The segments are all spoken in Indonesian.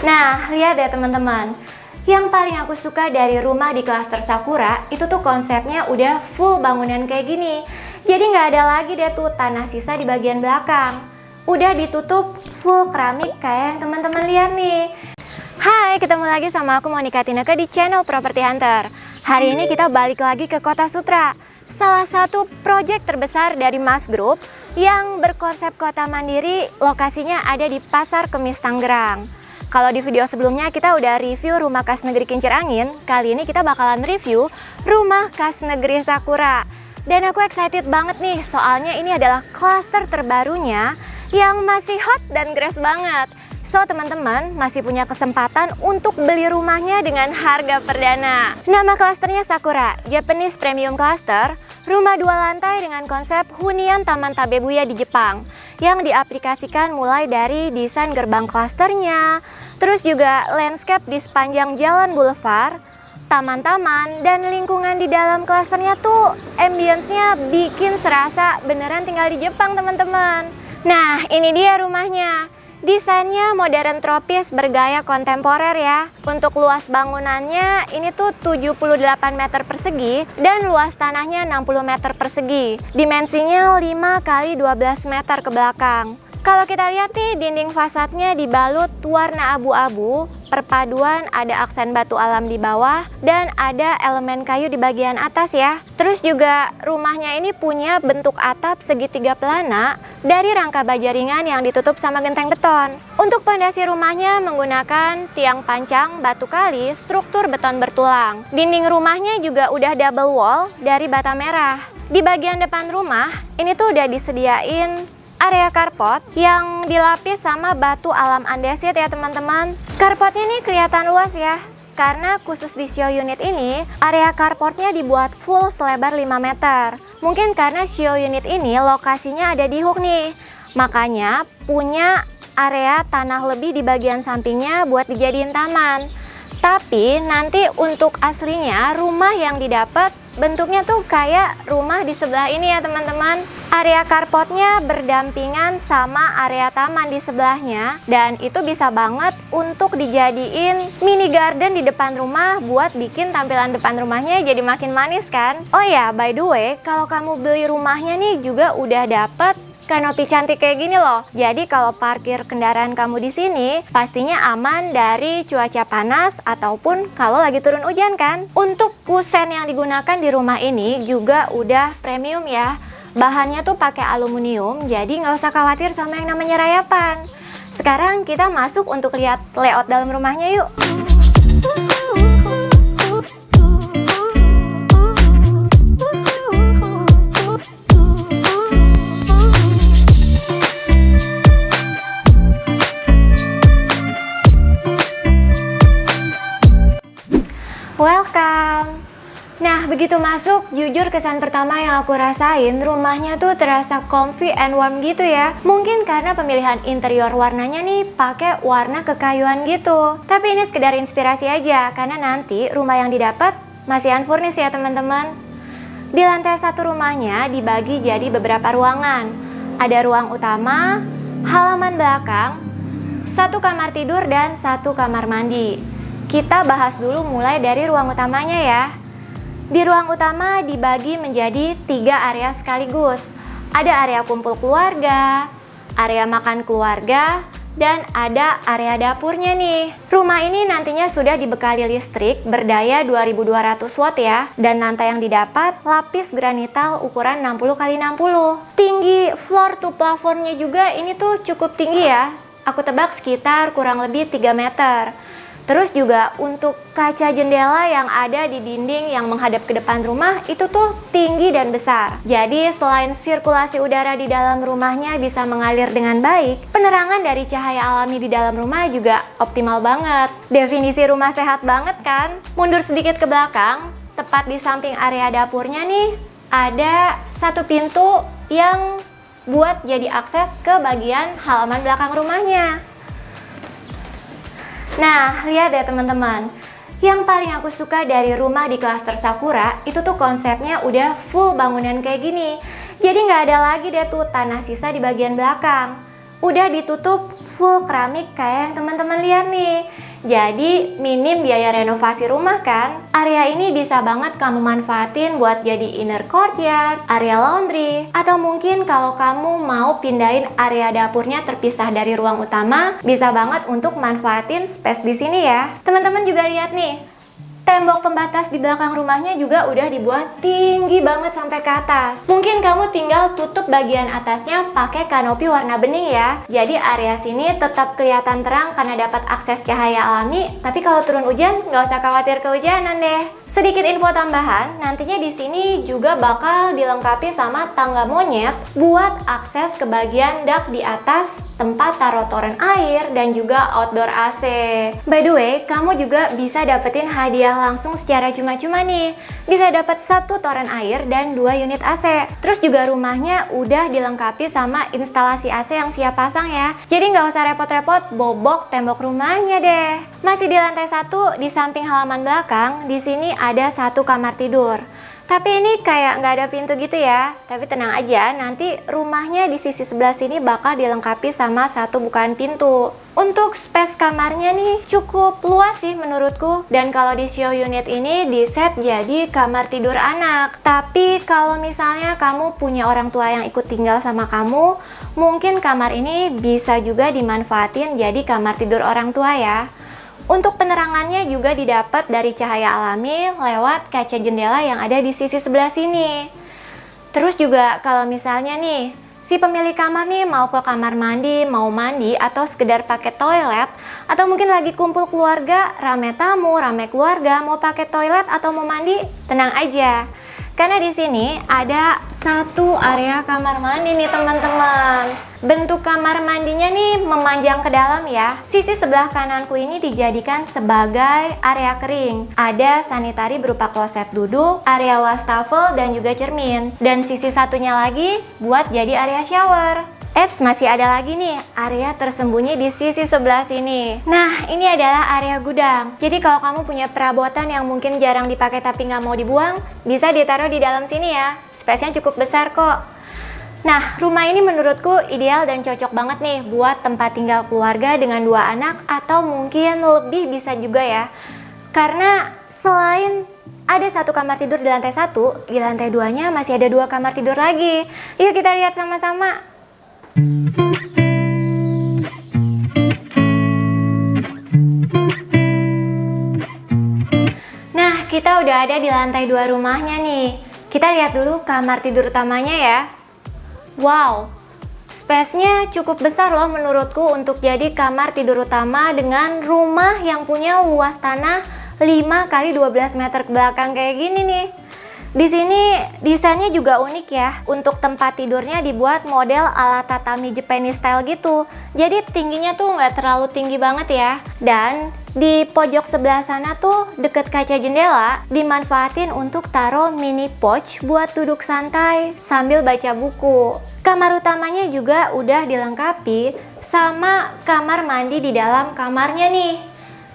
Nah, lihat ya teman-teman. Yang paling aku suka dari rumah di klaster Sakura itu tuh konsepnya udah full bangunan kayak gini. Jadi nggak ada lagi deh tuh tanah sisa di bagian belakang. Udah ditutup full keramik kayak yang teman-teman lihat nih. Hai, ketemu lagi sama aku Monica Tineke di channel Property Hunter. Hari ini kita balik lagi ke Kota Sutra, salah satu proyek terbesar dari Mas Group yang berkonsep kota mandiri, lokasinya ada di Pasar Kemis Tangerang. Kalau di video sebelumnya kita udah review rumah khas negeri Kincir Angin, kali ini kita bakalan review rumah khas negeri Sakura. Dan aku excited banget nih, soalnya ini adalah klaster terbarunya yang masih hot dan grass banget. So teman-teman masih punya kesempatan untuk beli rumahnya dengan harga perdana. Nama klasternya Sakura, Japanese Premium Cluster, rumah 2 lantai dengan konsep hunian Taman Tabebuya di Jepang, yang diaplikasikan mulai dari desain gerbang klasternya, terus juga landscape di sepanjang jalan boulevard, taman-taman, dan lingkungan di dalam klasternya tuh ambience-nya bikin serasa beneran tinggal di Jepang teman-teman. Nah ini dia rumahnya. Desainnya modern tropis bergaya kontemporer ya. Untuk luas bangunannya ini tuh 78 meter persegi dan luas tanahnya 60 meter persegi. Dimensinya 5 kali 12 meter ke belakang. Kalau kita lihat nih, dinding fasadnya dibalut warna abu-abu, perpaduan ada aksen batu alam di bawah dan ada elemen kayu di bagian atas ya. Terus juga rumahnya ini punya bentuk atap segitiga pelana dari rangka baja ringan yang ditutup sama genteng beton. Untuk pondasi rumahnya menggunakan tiang pancang batu kali struktur beton bertulang. Dinding rumahnya juga udah double wall dari bata merah. Di bagian depan rumah ini tuh udah disediain area carport yang dilapis sama batu alam andesit ya teman-teman. Carportnya ini kelihatan luas ya, karena khusus di show unit ini area carportnya dibuat full selebar 5 meter. Mungkin karena show unit ini lokasinya ada di hook nih, makanya punya area tanah lebih di bagian sampingnya buat dijadiin taman. Tapi nanti untuk aslinya rumah yang didapat bentuknya tuh kayak rumah di sebelah ini ya teman-teman. Area carportnya berdampingan sama area taman di sebelahnya, dan itu bisa banget untuk dijadiin mini garden di depan rumah buat bikin tampilan depan rumahnya jadi makin manis kan. Oh ya, by the way, kalau kamu beli rumahnya nih juga udah dapet kanopi cantik kayak gini loh. Jadi kalau parkir kendaraan kamu di sini pastinya aman dari cuaca panas ataupun kalau lagi turun hujan kan. Untuk kusen yang digunakan di rumah ini juga udah premium ya. Bahannya tuh pakai aluminium, jadi nggak usah khawatir sama yang namanya rayapan. Sekarang kita masuk untuk lihat layout dalam rumahnya yuk. Welcome. Nah, begitu masuk, jujur kesan pertama yang aku rasain, rumahnya tuh terasa comfy and warm gitu ya. Mungkin karena pemilihan interior warnanya nih pakai warna kekayuan gitu. Tapi ini sekedar inspirasi aja, karena nanti rumah yang didapat masih unfurnished ya teman-teman. Di lantai 1 rumahnya dibagi jadi beberapa ruangan. Ada ruang utama, halaman belakang, 1 kamar tidur dan 1 kamar mandi. Kita bahas dulu mulai dari ruang utamanya ya. Di ruang utama dibagi menjadi 3 area sekaligus. Ada area kumpul keluarga, area makan keluarga, dan ada area dapurnya nih. Rumah ini nantinya sudah dibekali listrik berdaya 2200 watt ya. Dan lantai yang didapat lapis granital ukuran 60 x 60. Tinggi floor to plafonnya juga ini tuh cukup tinggi ya. Aku tebak sekitar kurang lebih 3 meter. Terus juga untuk kaca jendela yang ada di dinding yang menghadap ke depan rumah itu tuh tinggi dan besar. Jadi selain sirkulasi udara di dalam rumahnya bisa mengalir dengan baik, penerangan dari cahaya alami di dalam rumah juga optimal banget. Definisi rumah sehat banget kan? Mundur sedikit ke belakang, tepat di samping area dapurnya nih, ada 1 pintu yang buat jadi akses ke bagian halaman belakang rumahnya. Nah, lihat ya teman-teman. Yang paling aku suka dari rumah di klaster Sakura itu tuh konsepnya udah full bangunan kayak gini. Jadi nggak ada lagi deh tuh tanah sisa di bagian belakang. Udah ditutup full keramik kayak yang teman-teman lihat nih. Jadi minim biaya renovasi rumah kan? Area ini bisa banget kamu manfaatin buat jadi inner courtyard, area laundry, atau mungkin kalau kamu mau pindahin area dapurnya terpisah dari ruang utama, bisa banget untuk manfaatin space di sini ya. Teman-teman juga lihat nih, tembok pembatas di belakang rumahnya juga udah dibuat tinggi banget sampai ke atas. Mungkin kamu tinggal tutup bagian atasnya pakai kanopi warna bening ya. Jadi area sini tetap kelihatan terang karena dapat akses cahaya alami. Tapi kalau turun hujan, nggak usah khawatir kehujanan deh. Sedikit info tambahan, nantinya di sini juga bakal dilengkapi sama tangga monyet buat akses ke bagian dak di atas, tempat taruh toren air, dan juga outdoor AC. By the way, kamu juga bisa dapetin hadiah langsung secara cuma-cuma nih. Bisa dapat 1 toren air dan 2 unit AC. Terus juga rumahnya udah dilengkapi sama instalasi AC yang siap pasang ya. Jadi nggak usah repot-repot bobok tembok rumahnya deh. Masih di lantai 1, di samping halaman belakang, di sini ada 1 kamar tidur. Tapi ini kayak nggak ada pintu gitu ya. Tapi tenang aja, nanti rumahnya di sisi sebelah sini bakal dilengkapi sama 1 bukaan pintu. Untuk space kamarnya nih cukup luas sih menurutku. Dan kalau di show unit ini di set jadi kamar tidur anak. Tapi kalau misalnya kamu punya orang tua yang ikut tinggal sama kamu, mungkin kamar ini bisa juga dimanfaatin jadi kamar tidur orang tua ya. Untuk penerangannya juga didapat dari cahaya alami lewat kaca jendela yang ada di sisi sebelah sini. Terus juga kalau misalnya nih, si pemilik kamar nih mau ke kamar mandi, mau mandi, atau sekedar pakai toilet, atau mungkin lagi kumpul keluarga, rame tamu, rame keluarga, mau pakai toilet atau mau mandi, tenang aja. Karena di sini ada 1 area kamar mandi nih teman-teman. Bentuk kamar mandinya nih memanjang ke dalam ya. Sisi sebelah kananku ini dijadikan sebagai area kering. Ada sanitari berupa kloset duduk, area wastafel, dan juga cermin. Dan sisi satunya lagi buat jadi area shower. Masih ada lagi nih area tersembunyi di sisi sebelah sini. Nah, ini adalah area gudang. Jadi kalau kamu punya perabotan yang mungkin jarang dipakai tapi nggak mau dibuang, bisa ditaruh di dalam sini ya. Space-nya cukup besar kok. Nah, rumah ini menurutku ideal dan cocok banget nih buat tempat tinggal keluarga dengan 2 anak atau mungkin lebih bisa juga ya. Karena selain ada 1 kamar tidur di lantai 1, di lantai 2-nya masih ada 2 kamar tidur lagi. Yuk kita lihat sama-sama. Nah, kita udah ada di lantai 2 rumahnya nih. Kita lihat dulu kamar tidur utamanya ya. Wow, space-nya cukup besar loh menurutku untuk jadi kamar tidur utama dengan rumah yang punya luas tanah 5 x 12 meter ke belakang kayak gini nih. Di sini desainnya juga unik ya. Untuk tempat tidurnya dibuat model ala tatami Japanese style gitu. Jadi tingginya tuh nggak terlalu tinggi banget ya. Dan di pojok sebelah sana tuh deket kaca jendela dimanfaatin untuk taruh mini pouch buat duduk santai sambil baca buku. Kamar utamanya juga udah dilengkapi sama kamar mandi di dalam kamarnya nih.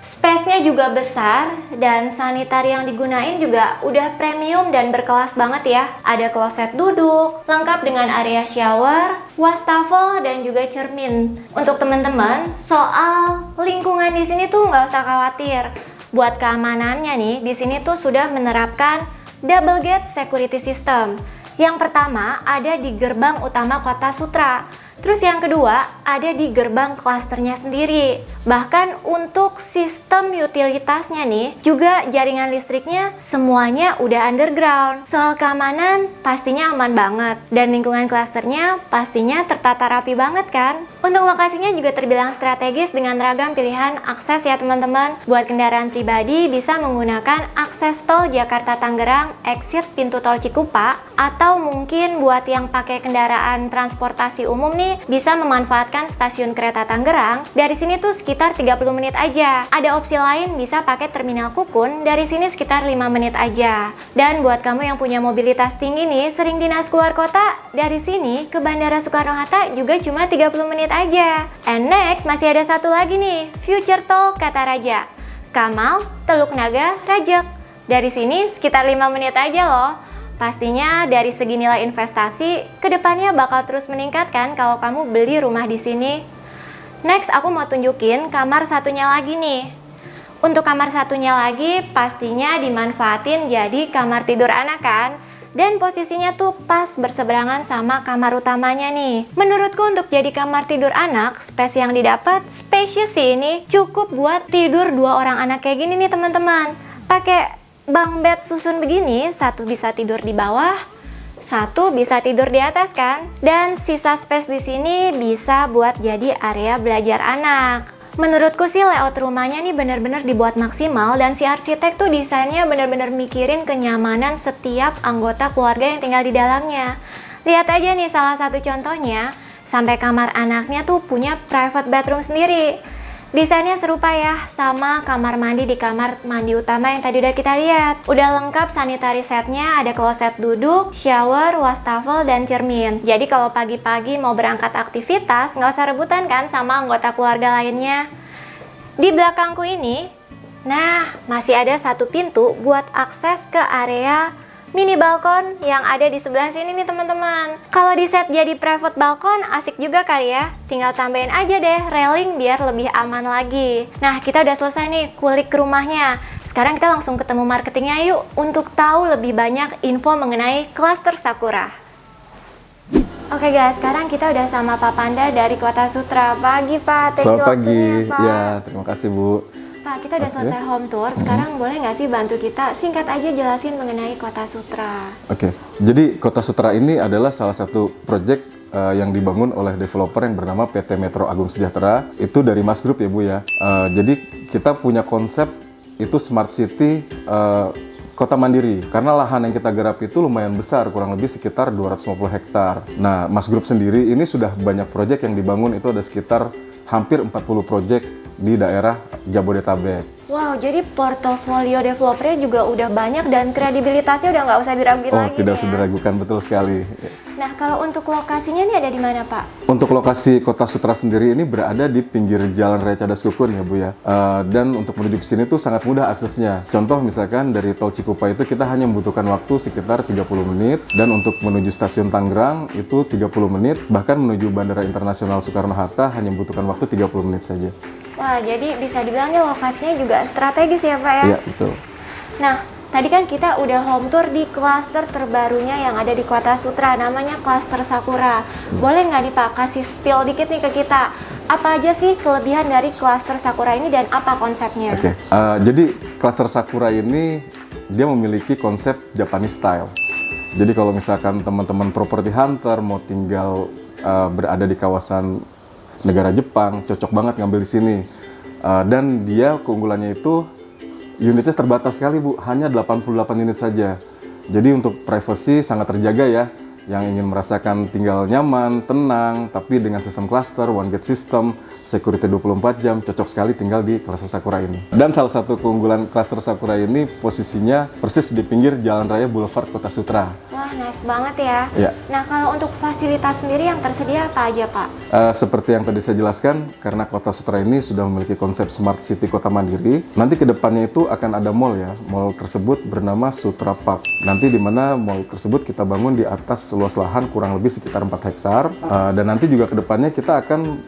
Space-nya juga besar dan sanitari yang digunain juga udah premium dan berkelas banget ya. Ada kloset duduk, lengkap dengan area shower, wastafel, dan juga cermin. Untuk teman-teman, soal lingkungan di sini tuh nggak usah khawatir. Buat keamanannya nih, di sini tuh sudah menerapkan double gate security system. Yang pertama ada di gerbang utama Kota Sutra. Terus yang kedua ada di gerbang klasternya sendiri. Bahkan untuk sistem utilitasnya nih, juga jaringan listriknya semuanya udah underground. Soal keamanan pastinya aman banget. Dan lingkungan klasternya pastinya tertata rapi banget kan? Untuk lokasinya juga terbilang strategis dengan ragam pilihan akses ya teman-teman. Buat kendaraan pribadi bisa menggunakan akses tol Jakarta Tangerang exit pintu tol Cikupa. Atau mungkin buat yang pakai kendaraan transportasi umum nih, bisa memanfaatkan stasiun kereta Tangerang. Dari sini tuh sekitar 30 menit aja. Ada opsi lain bisa pakai terminal Kukun, dari sini sekitar 5 menit aja. Dan buat kamu yang punya mobilitas tinggi nih, sering dinas keluar kota, dari sini ke Bandara Soekarno-Hatta juga cuma 30 menit aja. And next masih ada satu lagi nih, Future Toll Kataraja, Kamal, Teluk Naga, Rajek. Dari sini sekitar 5 menit aja loh. Pastinya dari segi nilai investasi, kedepannya bakal terus meningkat kan kalau kamu beli rumah di sini. Next, aku mau tunjukin kamar satunya lagi nih. Untuk kamar satunya lagi pastinya dimanfaatin jadi kamar tidur anak kan? Dan posisinya tuh pas berseberangan sama kamar utamanya nih. Menurutku untuk jadi kamar tidur anak, space yang didapat spacious sih ini. Cukup buat tidur 2 orang anak kayak gini nih teman-teman. Pakai bunk bed susun begini, satu bisa tidur di bawah, satu bisa tidur di atas kan? Dan sisa space di sini bisa buat jadi area belajar anak. Menurutku sih layout rumahnya nih bener-bener dibuat maksimal dan si arsitek tuh desainnya bener-bener mikirin kenyamanan setiap anggota keluarga yang tinggal di dalamnya. Lihat aja nih salah satu contohnya, sampai kamar anaknya tuh punya private bedroom sendiri. Desainnya serupa ya sama kamar mandi di kamar mandi utama yang tadi udah kita lihat. Udah lengkap sanitary setnya, ada kloset duduk, shower, wastafel, dan cermin. Jadi kalau pagi-pagi mau berangkat aktivitas, nggak usah rebutan kan sama anggota keluarga lainnya. Di belakangku ini, nah masih ada satu pintu buat akses ke area mini balkon yang ada di sebelah sini nih teman-teman. Kalau di set jadi private balkon asik juga kali ya. Tinggal tambahin aja deh railing biar lebih aman lagi. Nah kita udah selesai nih kulik rumahnya. Sekarang kita langsung ketemu marketingnya yuk untuk tahu lebih banyak info mengenai Cluster Sakura. Oke guys, sekarang kita udah sama Pak Panda dari Kota Sutra. Pagi Pak, selamat pagi. Pak. Ya, terima kasih Bu. Pak, kita udah selesai home tour. Sekarang boleh nggak sih bantu kita singkat aja jelasin mengenai Kota Sutra? Oke, jadi Kota Sutra ini adalah salah satu proyek yang dibangun oleh developer yang bernama PT Metro Agung Sejahtera. Itu dari Mas Group ya Bu ya. Jadi kita punya konsep itu Smart City Kota Mandiri. Karena lahan yang kita garap itu lumayan besar, kurang lebih sekitar 250 hektar. Nah, Mas Group sendiri ini sudah banyak proyek yang dibangun, itu ada sekitar hampir 40 proyek di daerah Jabodetabek. Wow, jadi portofolio developernya juga udah banyak dan kredibilitasnya udah nggak usah diragukan lagi. Tidak usah diragukan, betul sekali. Nah, kalau untuk lokasinya nih ada di mana Pak? Untuk lokasi Kota Sutra sendiri ini berada di pinggir Jalan Raya Cadas Kukun ya Bu ya. Dan untuk menuju ke sini tuh sangat mudah aksesnya. Contoh misalkan dari Tol Cikupa itu kita hanya membutuhkan waktu sekitar 30 menit. Dan untuk menuju Stasiun Tangerang itu 30 menit. Bahkan menuju Bandara Internasional Soekarno-Hatta hanya membutuhkan waktu 30 menit saja. Wah, jadi bisa dibilang nih lokasinya juga strategis ya Pak ya? Iya, betul. Nah, tadi kan kita udah home tour di klaster terbarunya yang ada di Kota Sutra, namanya Cluster Sakura. Boleh nggak nih Pak kasih spill dikit nih ke kita? Apa aja sih kelebihan dari Cluster Sakura ini dan apa konsepnya? Oke, jadi Cluster Sakura ini dia memiliki konsep Japanese style. Jadi kalau misalkan teman-teman property hunter mau tinggal berada di kawasan negara Jepang, cocok banget ngambil di sini. Dan dia keunggulannya itu unitnya terbatas sekali Bu, hanya 88 unit saja. Jadi untuk privacy sangat terjaga ya. Yang ingin merasakan tinggal nyaman, tenang, tapi dengan sistem cluster, one gate system, security 24 jam, cocok sekali tinggal di Cluster Sakura ini. Dan salah satu keunggulan Cluster Sakura ini posisinya persis di pinggir Jalan Raya Boulevard Kota Sutra. Wah, nice banget ya. Ya. Nah, kalau untuk fasilitas sendiri yang tersedia apa aja Pak? Seperti yang tadi saya jelaskan, karena Kota Sutra ini sudah memiliki konsep Smart City Kota Mandiri, nanti ke depannya itu akan ada mall ya. Mall tersebut bernama Sutra Park. Nanti di mana mall tersebut kita bangun di atas luas lahan kurang lebih sekitar 4 hektar. Dan nanti juga ke depannya kita akan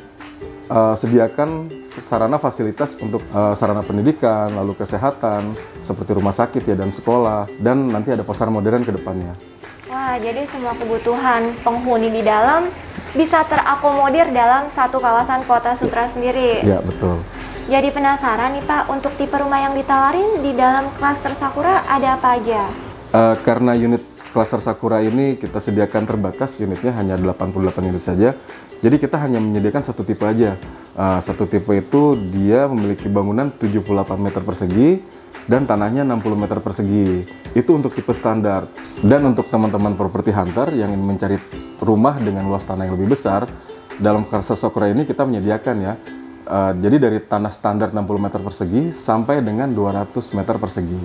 sediakan sarana fasilitas untuk sarana pendidikan, lalu kesehatan, seperti rumah sakit ya dan sekolah. Dan nanti ada pasar modern ke depannya. Wah, jadi semua kebutuhan penghuni di dalam bisa terakomodir dalam satu kawasan Kota Sutra sendiri. Ya, betul. Jadi penasaran nih Pak, untuk tipe rumah yang ditawarin di dalam Cluster Sakura ada apa aja? Karena unit Cluster Sakura ini kita sediakan terbatas, unitnya hanya 88 unit saja. Jadi kita hanya menyediakan satu tipe aja. Satu tipe itu dia memiliki bangunan 78 meter persegi dan tanahnya 60 meter persegi. Itu untuk tipe standar. Dan untuk teman-teman property hunter yang ingin mencari rumah dengan luas tanah yang lebih besar, dalam Cluster Sakura ini kita menyediakan ya. Jadi dari tanah standar 60 meter persegi sampai dengan 200 meter persegi.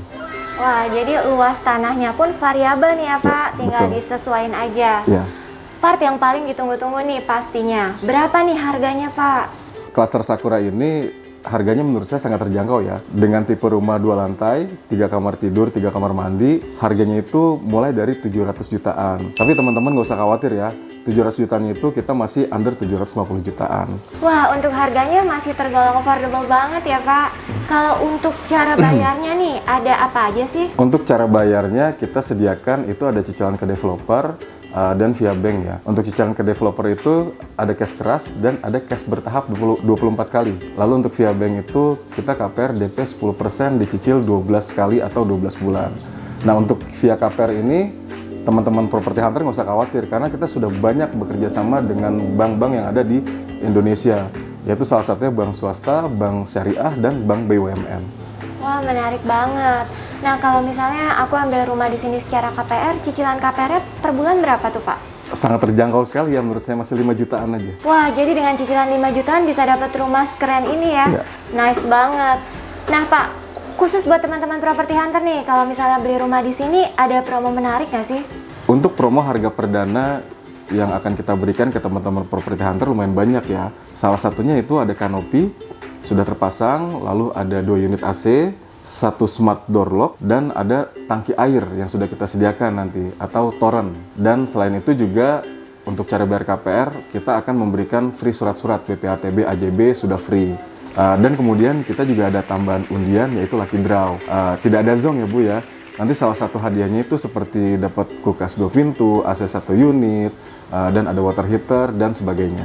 Wah, jadi luas tanahnya pun variabel nih ya Pak, Ya, tinggal betul. disesuaikan aja. Ya. Part yang paling ditunggu-tunggu nih pastinya, berapa nih harganya Pak? Cluster Sakura ini harganya menurut saya sangat terjangkau ya. Dengan tipe rumah 2 lantai, 3 kamar tidur, 3 kamar mandi, harganya itu mulai dari 700 jutaan. Tapi teman-teman nggak usah khawatir ya, 700 jutaan itu kita masih under 750 jutaan. Wah, untuk harganya masih tergolong affordable banget ya Pak. Kalau untuk cara bayarnya nih, ada apa aja sih? Untuk cara bayarnya kita sediakan itu ada cicilan ke developer dan via bank ya. Untuk cicilan ke developer itu ada cash keras dan ada cash bertahap 24 kali. Lalu untuk via bank itu kita KPR DP 10% dicicil 12 kali atau 12 bulan. Nah untuk via KPR ini teman-teman properti hunter nggak usah khawatir karena kita sudah banyak bekerja sama dengan bank-bank yang ada di Indonesia, yaitu salah satunya bank swasta, bank syariah, dan bank BUMN. Wah, menarik banget. Nah, kalau misalnya aku ambil rumah di sini secara KPR, cicilan KPR-nya per bulan berapa tuh, Pak? Sangat terjangkau sekali ya, menurut saya masih 5 jutaan aja. Wah, jadi dengan cicilan 5 jutaan bisa dapat rumah sekeren ini ya? Iya. Nice banget. Nah, Pak, khusus buat teman-teman properti hunter nih, kalau misalnya beli rumah di sini, ada promo menarik nggak sih? Untuk promo harga perdana yang akan kita berikan ke teman-teman properti hunter lumayan banyak ya. Salah satunya itu ada kanopi, sudah terpasang, lalu ada 2 unit AC, 1 smart door lock, dan ada tangki air yang sudah kita sediakan nanti, atau toren. Dan selain itu juga untuk cara bayar KPR, kita akan memberikan free surat-surat PPATB, AJB sudah free. Dan kemudian kita juga ada tambahan undian yaitu lucky draw. Tidak ada zong ya Bu ya. Nanti salah satu hadiahnya itu seperti dapat kulkas 2 pintu, AC 1 unit, dan ada water heater dan sebagainya.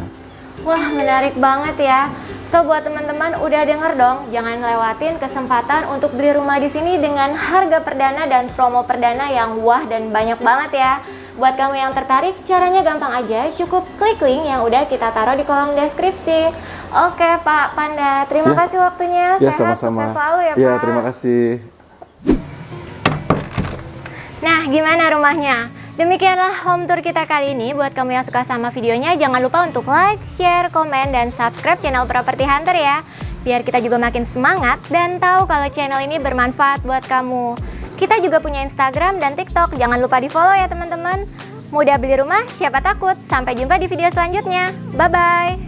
Wah, menarik banget ya. So, buat teman-teman udah denger dong, jangan lewatin kesempatan untuk beli rumah di sini dengan harga perdana dan promo perdana yang wah dan banyak banget ya. Buat kamu yang tertarik, caranya gampang aja, cukup klik link yang udah kita taruh di kolom deskripsi. Oke Pak Panda, terima kasih waktunya. Ya, Sehat, sama-sama. sukses selalu ya Pak. Ya, terima kasih. Nah, gimana rumahnya? Demikianlah home tour kita kali ini. Buat kamu yang suka sama videonya, jangan lupa untuk like, share, komen, dan subscribe channel Property Hunter ya. Biar kita juga makin semangat dan tahu kalau channel ini bermanfaat buat kamu. Kita juga punya Instagram dan TikTok, jangan lupa di follow ya teman-teman. Mudah beli rumah, siapa takut. Sampai jumpa di video selanjutnya. Bye-bye.